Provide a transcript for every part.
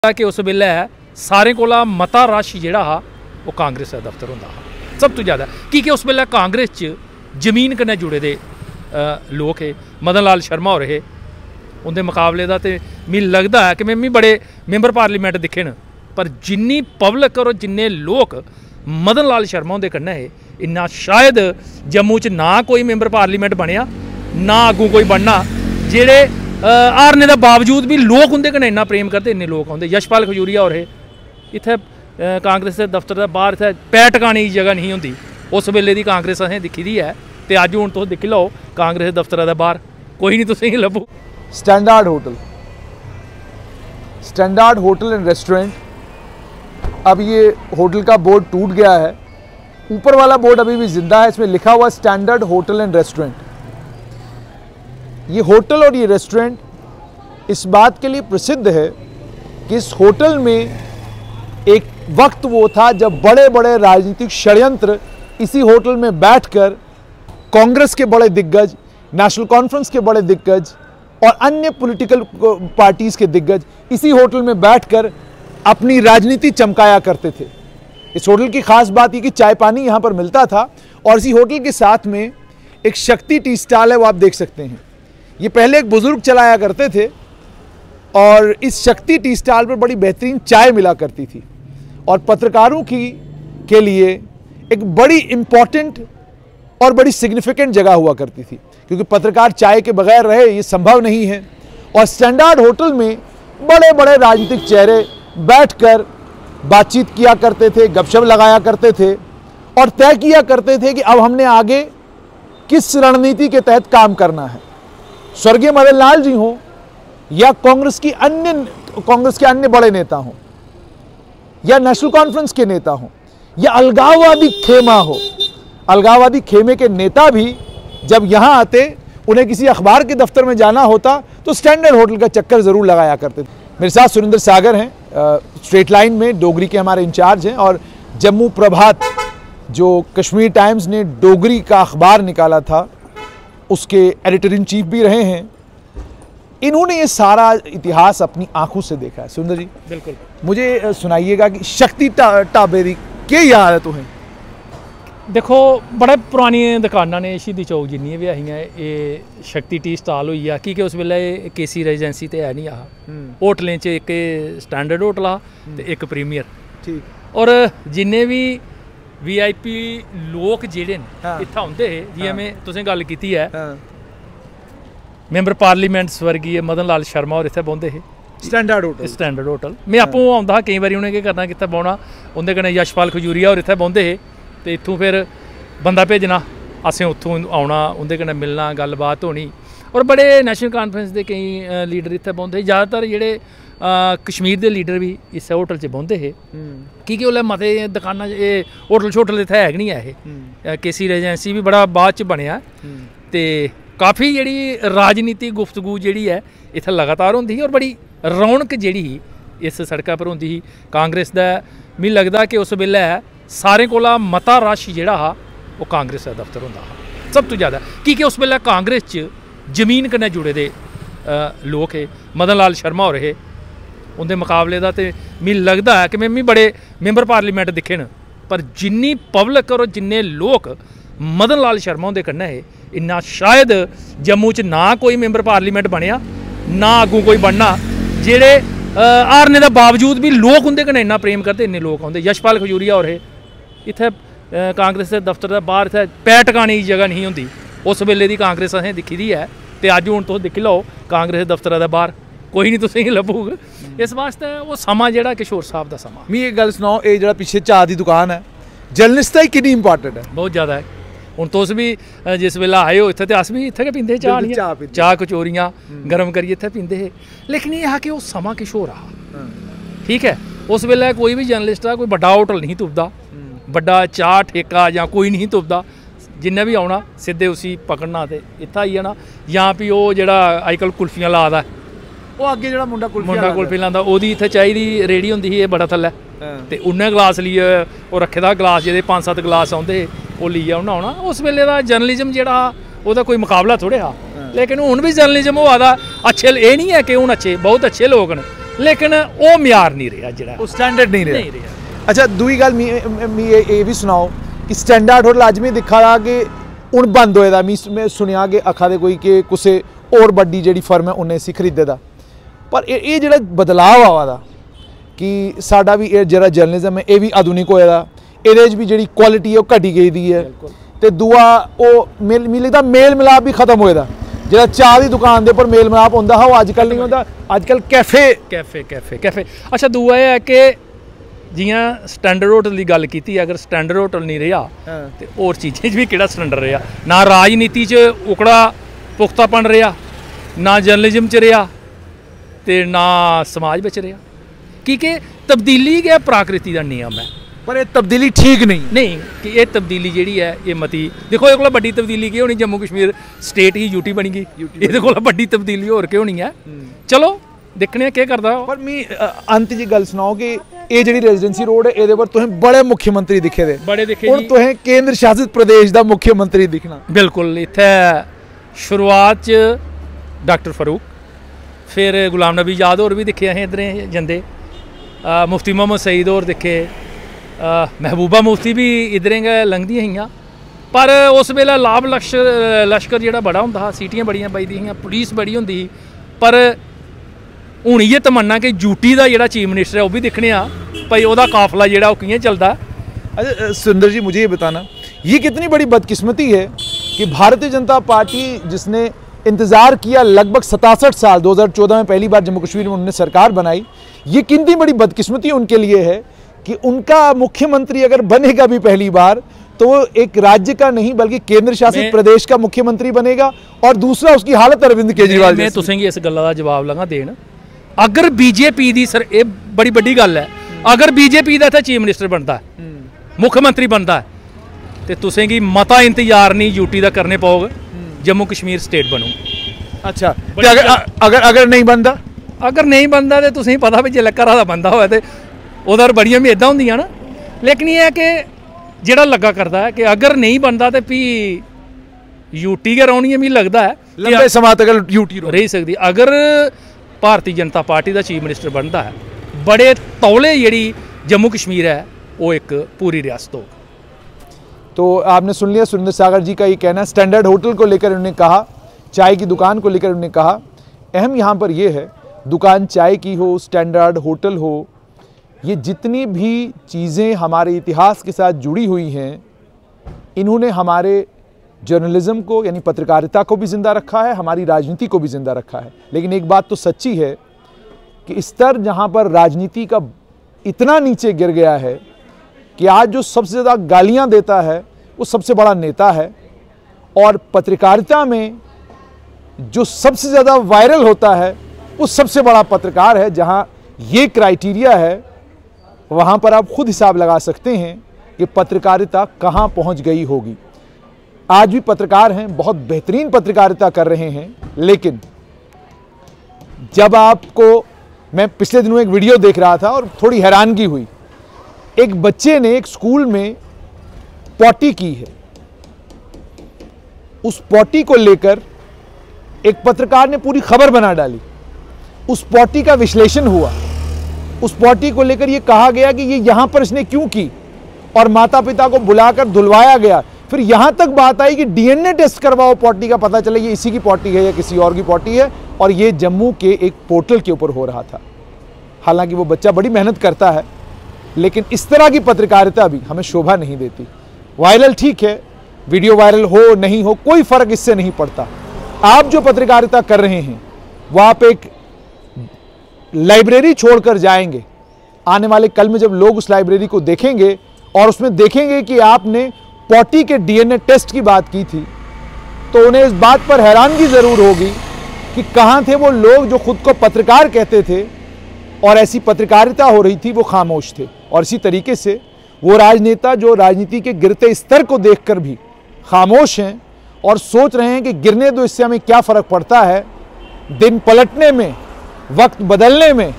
कि उस वेले सारे कोला मता रश जिहड़ा हा वो कांग्रेस का दफ्तर हुंदा हा सब तो ज़्यादा, क्योंकि उस वेले कांग्रेस च जमीन कन्नै जुड़े दे लोग हे। मदन लाल शर्मा होर हे, उंदे मुकाबले दा ते मिगी लगदा है कि मैं बड़े मैंबर पार्लीमेंट दिक्खे न, पर जिन्नी पब्लिक और जिन्ने लोग मदन लाल शर्मा उंदे कन्नै हे, इन्ना शायद जम्मू च ना कोई मैंबर पार्लीमेंट बनया ना अगों कोई बनना, जेह्ड़े हारने के बावजूद भी लोग उंदे कन्नै इन्ना प्रेम करते, इन्ने लोग आउंदे। यशपाल खजूरिया होर हे, इत्थै कांग्रेस के दफ्तर के बाहर इत्थै पैर टकाने की जगह नहीं होंदी। उस वेले दी कांग्रेस असें दिक्खी दी है, ते अज्ज हुण तुस दिक्खी लओ कांग्रेस दफ्तर के बाहर कोई नहीं तुसेंगी लब्भू। Standard hotel, standard hotel and restaurant, अब ये होटल का बोर्ड टूट गया है, ऊपर वाला बोर्ड अभी भी जिंदा है, इसमें लिखा हुआ स्टैंडर्ड होटल एंड रेस्टोरेंट। ये होटल और ये रेस्टोरेंट इस बात के लिए प्रसिद्ध है कि इस होटल में एक वक्त वो था जब बड़े बड़े राजनीतिक षड्यंत्र इसी होटल में बैठकर कांग्रेस के बड़े दिग्गज, नेशनल कॉन्फ्रेंस के बड़े दिग्गज और अन्य पॉलिटिकल पार्टीज के दिग्गज इसी होटल में बैठकर अपनी राजनीति चमकाया करते थे। इस होटल की खास बात ये कि चाय पानी यहाँ पर मिलता था, और इसी होटल के साथ में एक शक्ति टी स्टॉल है, वो आप देख सकते हैं। ये पहले एक बुजुर्ग चलाया करते थे और इस शक्ति टी स्टॉल पर बड़ी बेहतरीन चाय मिला करती थी, और पत्रकारों के लिए एक बड़ी इम्पॉर्टेंट और बड़ी सिग्निफिकेंट जगह हुआ करती थी, क्योंकि पत्रकार चाय के बगैर रहे ये संभव नहीं है। और स्टैंडर्ड होटल में बड़े बड़े राजनीतिक चेहरे बैठकर बातचीत किया करते थे, गपशप लगाया करते थे और तय किया करते थे कि अब हमने आगे किस रणनीति के तहत काम करना है। स्वर्गीय मदन लाल जी हों या कांग्रेस के अन्य बड़े नेता हों या नेशनल कॉन्फ्रेंस के नेता हों या अलगाववादी खेमा हो, अलगाववादी खेमे के नेता भी जब यहाँ आते, उन्हें किसी अखबार के दफ्तर में जाना होता तो स्टैंडर्ड होटल का चक्कर ज़रूर लगाया करते थे। मेरे साथ सुरेंद्र सागर हैं, स्ट्रेट लाइन में डोगरी के हमारे इंचार्ज हैं, और जम्मू प्रभात जो कश्मीर टाइम्स ने डोगरी का अखबार निकाला था उसके एडिटर इन चीफ भी रहे हैं। इन्होंने ये सारा इतिहास अपनी आंखों से देखा है। सुंदर जी, बिल्कुल मुझे सुनाइएगा कि शक्ति ढाबे दी केह् याद है तुहें? देखो, बड़े पुरानी दुकाना ने शहीदी चौक जिन्नियां भी ऐहियां, ये शक्ति टी स्टॉल होई आ, क्योंकि उस वेले केसी रेजिडेंसी तो है नहीं आ, होटलें च एक स्टैंडर्ड होटल आ ते एक प्रीमियर, ठीक, और जिन्ने भी VIP लोग जेह्ड़े न इत्थै औंदे हे, जि'यां में तुसें गल्ल कीती है, मैंबर पार्लीमेंट स्वर्गीय मदन लाल शर्मा होर इत्थै बौंह्दे हे स्टैंडर्ड होटल। मैं आपूं औंदा हा, केईं बारी उ'नें केह् करना कित्थै बौह्ना, उं'दे कन्नै यशपाल खजूरिया होर इत्थै बौंह्दे हे, ते इत्थूं फिर बंदा भेजना, असें उत्थूं औना, उं'दे कन्नै मिलना, गल्लबात होनी, और बड़े नेशनल कॉन्फ्रेंस दे केईं लीडर इत्थै बौंह्दे हे। ज़्यादातर जेह्ड़े कश्मीर दे लीडर भी इस होटल च बौंह्दे हे, क्योंकि उसलै मते दुकानां होटल शोटल इत्थै है गै नहीं है हे। केसी रेजिडेंसी भी बड़ा बाद च बनेआ, ते काफ़ी जेह्ड़ी राजनीति गुफ्तगू जेह्ड़ी है इत्थै लगातार होंदी ही, और बड़ी रौनक जेह्ड़ी ही इस सड़का पर होंदी ही। कांग्रेस दा मिगी लगदा कि उस वेले सारें कोला मता रश जिहड़ा हा वो कांग्रेस का दफ्तर हुंदा हा सब तो ज़्यादा, क्योंकि उस वेले कांग्रेस च जमीन कन्नै जुड़े दे लोग हे। मदन लाल शर्मा होर हे, उंदे मुकाबले दा ते मिगी लगदा है कि मैं बड़े मैंबर पार्लीमेंट दिक्खे न, पर जिन्नी पब्लिक और जिन्ने लोग मदन लाल शर्मा उंदे कन्नै हे, इन्ना शायद जम्मू च ना कोई मैंबर पार्लीमेंट बनया ना अगों कोई बनना, जेह्ड़े हारने के बावजूद भी लोग उंदे कन्नै इन्ना प्रेम करते, इन्ने लोग आउंदे। यशपाल खजूरिया होर हे, इत्थै कांग्रेस के दफ्तर के बाहर इत्थै पैर टकाने की जगह नहीं होंदी। उस वेले दी कांग्रेस असें दिक्खी दी है, ते अज्ज हुण तुस दिक्खी लओ कांग्रेस दफ्तर के बाहर कोई नहीं तुसेंगी लब्भूग। इस वास्ते वो समा जेह्ड़ा किशोर साहब दा समा। मैं एक गल सुनाओ, ये जेह्ड़ा पिछे चाह दी दुकान है, जर्नलिस्ट ताईं किन्नी इंपॉर्टेंट है? बहुत ज़्यादा है। हुण तुस भी जिस वेल्ले आए हो इत्थै, ते अस भी इत्थै गै पींदे चाह कचोरियां गर्म करियै इत्थै पींदे हे, लेकिन एह् हा कि ओह् समा किश होर हा, ठीक है। उस वेल्ले कोई भी जर्नलिस्ट दा कोई बड्डा होटल नहीं तुपदा, बड्डा चाह ठेका जां कोई नहीं तुपदा, जिन्नै भी औना सिद्धे उसी पकड़ना ते इत्थै आई जाना। जां भी ओह् जेह्ड़ा अजकल कुल्फियां ला दा है, वो अग्गे जेह्ड़ा मुंडा कुल्फी लांदा, ओह्दी इत्थै चाही दी रेडी होंदी ही, एह् बड़ा थल्लै, ते उन्नै गलास लेइयै ओह् रक्खे दा गलास, जेह्दे 5-7 गलास औंदे हे, ओह् लेइयै उन्नै औना। उस वेल्ले दा जर्नलिज्म जेह्ड़ा हा ओह्दा कोई मुकाबला थोड़े हा, लेकिन हुण भी जर्नलिज्म होआ दा अच्छे, एह् नहीं है कि हुण अच्छे, बहुत अच्छे लोग न, लेकिन वो म्यार नहीं रहा, जो स्टैंडर्ड नहीं रहा। अच्छा दूई गल मी भी सुनाओ कि स्टैंडर्ड होटल अज में दिखा रहा कि हूँ बंद होए मैं सुनिया कि आखा दे कोई कि कुछ और बड़ी जी फर्म है उन्हें इसी खरीदे दा, पर ये जो बदलाव आवा दा कि साडा भी जरा जर्नलिज्म है ये भी आधुनिक होया, ये भी जी क्वालिटी है वो घटी गई दी है, तो दूआ वो मिगी लगता मेल मिलाप भी खत्म होए दा, जो चाह की दुकान के उपर मेल मिलाप होंदा हा वो अजकल नहीं होंदा, अजकल कैफे कैफे कैफे कैफे। अच्छा दूआ है कि जियां स्टैंडर्ड होटल की गल की, अगर स्टैंडर्ड होटल नहीं रहा तो होर चीज़ें भी किहड़ा स्टैंडर्ड रहा, ना राजनीति च उकड़ा पुख्तापन रहा, ना जर्नलिज्म च रहा, तो ना समाज में रहा, क्योंकि तब्दीली गया प्रकृति का नियम है। पर ये तब्दीली ठीक नहीं कि ये तब्दीली जी है ये मती देखो, ये बड़ी तब्दीली की होनी, जम्मू कश्मीर स्टेट ही यूटी बनी गई, ये बड़ी तब्दीली होर के होनी है, चलो देखने क्या करता। पर मी अंत जी गल सुनाओ कि ये जी रेजिडेंसी रोड है ये पर तुसें बड़े मुख्यमंत्री दिखे दे, बड़े दिखे और तुसें केंद्र शासित प्रदेश का मुख्यमंत्री दिखना। बिल्कुल, इत्थे शुरुआत डॉक्टर फारूक, फिर गुलाम नबी आजाद होर भी दिखे असें इधर जंदे, मुफ्ती मोहम्मद सईद होर दिखे, महबूबा मुफ्ती भी इधर गै लंघदियां हियां, पर उस वेले लाभ लश्कर जिहड़ा बड़ा होंदा हा, सीटियां बड़ियां बजदी हियां, पुलिस बड़ी होंदी ही, पर हुण ये तमन्ना कि यूटी का जिहड़ा चीफ मिनिस्टर है वह भी दिखने भाई ਉਹਦਾ काफला जिहड़ा वो कि'यां चलदा। अच्छा सुंदर जी मुझे ये बताना, ये कितनी बड़ी बदकिस्मती है कि भारतीय जनता पार्टी जिसने इंतज़ार किया लगभग 67 साल, 2014 में पहली बार जम्मू कश्मीर में उन्होंने सरकार बनाई, ये कितनी बड़ी बदकिस्मती उनके लिए है कि उनका मुख्यमंत्री अगर बनेगा भी पहली बार तो वो एक राज्य का नहीं बल्कि केंद्र शासित प्रदेश का मुख्यमंत्री बनेगा, और दूसरा उसकी हालत अरविंद केजरीवाल। मैं तुसेंगी इस गल्ला दा जवाब लगा देन, अगर बीजेपी दी सर ये बड़ी बड़ी गल है, अगर बीजेपी का इत्थे चीफ मिनिस्टर बनता है, मुख्यमंत्री बनता है, तो तुसेंगी मता इंतजार नहीं यूटी का करने पौग, जम्मू कश्मीर स्टेट बनू। अच्छा अगर नहीं बनता, अगर नहीं बनता तो तुसें पता भी जिसलै घरा दा बंदा होए ते ओह्दा बड़ियां मेदां होंदियां ना, लेकिन ये है कि जिहड़ा लग्गा करदा है कि अगर नहीं बनता तो भी यूटी गै रौहनी है, मिगी लगदा है लंबे समय तक यूटी रही सकदी। अगर भारतीय जनता पार्टी का चीफ मिनिस्टर बनता है, बड़े तौले जी जम्मू कश्मीर है वो एक पूरी रियासत हो। तो आपने सुन लिया सुरेंद्र सागर जी का ये कहना, स्टैंडर्ड होटल को लेकर उन्होंने कहा, चाय की दुकान को लेकर उन्होंने कहा, अहम यहाँ पर यह है दुकान चाय की हो, स्टैंडर्ड होटल हो, ये जितनी भी चीज़ें हमारे इतिहास के साथ जुड़ी हुई हैं, इन्होंने हमारे जर्नलिज्म को यानी पत्रकारिता को भी ज़िंदा रखा है, हमारी राजनीति को भी ज़िंदा रखा है। लेकिन एक बात तो सच्ची है कि स्तर जहाँ पर राजनीति का इतना नीचे गिर गया है कि आज जो सबसे ज़्यादा गालियाँ देता है वो सबसे बड़ा नेता है, और पत्रकारिता में जो सबसे ज़्यादा वायरल होता है वो सबसे बड़ा पत्रकार है। जहाँ ये क्राइटेरिया है वहाँ पर आप खुद हिसाब लगा सकते हैं कि पत्रकारिता कहाँ पहुँच गई होगी। आज भी पत्रकार हैं, बहुत बेहतरीन पत्रकारिता कर रहे हैं, लेकिन जब आपको, मैं पिछले दिनों एक वीडियो देख रहा था और थोड़ी हैरानगी हुई, एक बच्चे ने एक स्कूल में पॉटी की है, उस पॉटी को लेकर एक पत्रकार ने पूरी खबर बना डाली, उस पॉटी का विश्लेषण हुआ, उस पॉटी को लेकर यह कहा गया कि ये यहां पर इसने क्यों की, और माता पिता को बुलाकर धुलवाया गया। फिर यहां तक बात आई कि डीएनए टेस्ट करवाओ पॉटी का, पता चले ये इसी की पॉटी है या किसी और की पॉटी है, और ये जम्मू के एक पोर्टल के ऊपर हो रहा था। हालांकि वो बच्चा बड़ी मेहनत करता है, लेकिन इस तरह की पत्रकारिता भी हमें शोभा नहीं देती। वायरल ठीक है, वीडियो वायरल हो नहीं हो कोई फर्क इससे नहीं पड़ता। आप जो पत्रकारिता कर रहे हैं वह आप एक लाइब्रेरी छोड़कर जाएंगे, आने वाले कल में जब लोग उस लाइब्रेरी को देखेंगे और उसमें देखेंगे कि आपने पॉटी के डीएनए टेस्ट की बात की थी, तो उन्हें इस बात पर हैरानगी ज़रूर होगी कि कहाँ थे वो लोग जो खुद को पत्रकार कहते थे और ऐसी पत्रकारिता हो रही थी वो खामोश थे। और इसी तरीके से वो राजनेता जो राजनीति के गिरते स्तर को देखकर भी खामोश हैं और सोच रहे हैं कि गिरने दो, इससे हमें क्या फ़र्क पड़ता है, दिन पलटने में, वक्त बदलने में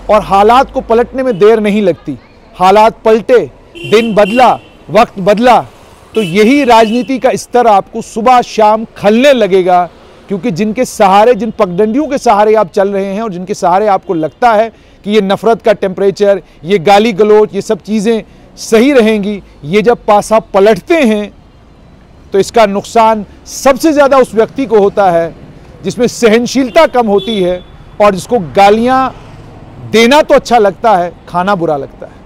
और हालात को पलटने में देर नहीं लगती। हालात पलटे, दिन बदला, वक्त बदला, तो यही राजनीति का स्तर आपको सुबह शाम खलने लगेगा क्योंकि जिनके सहारे, जिन पगडंडियों के सहारे आप चल रहे हैं और जिनके सहारे आपको लगता है कि ये नफरत का टेम्परेचर, ये गाली गलौज, ये सब चीज़ें सही रहेंगी, ये जब पासा पलटते हैं तो इसका नुकसान सबसे ज़्यादा उस व्यक्ति को होता है जिसमें सहनशीलता कम होती है और जिसको गालियाँ देना तो अच्छा लगता है, खाना बुरा लगता है।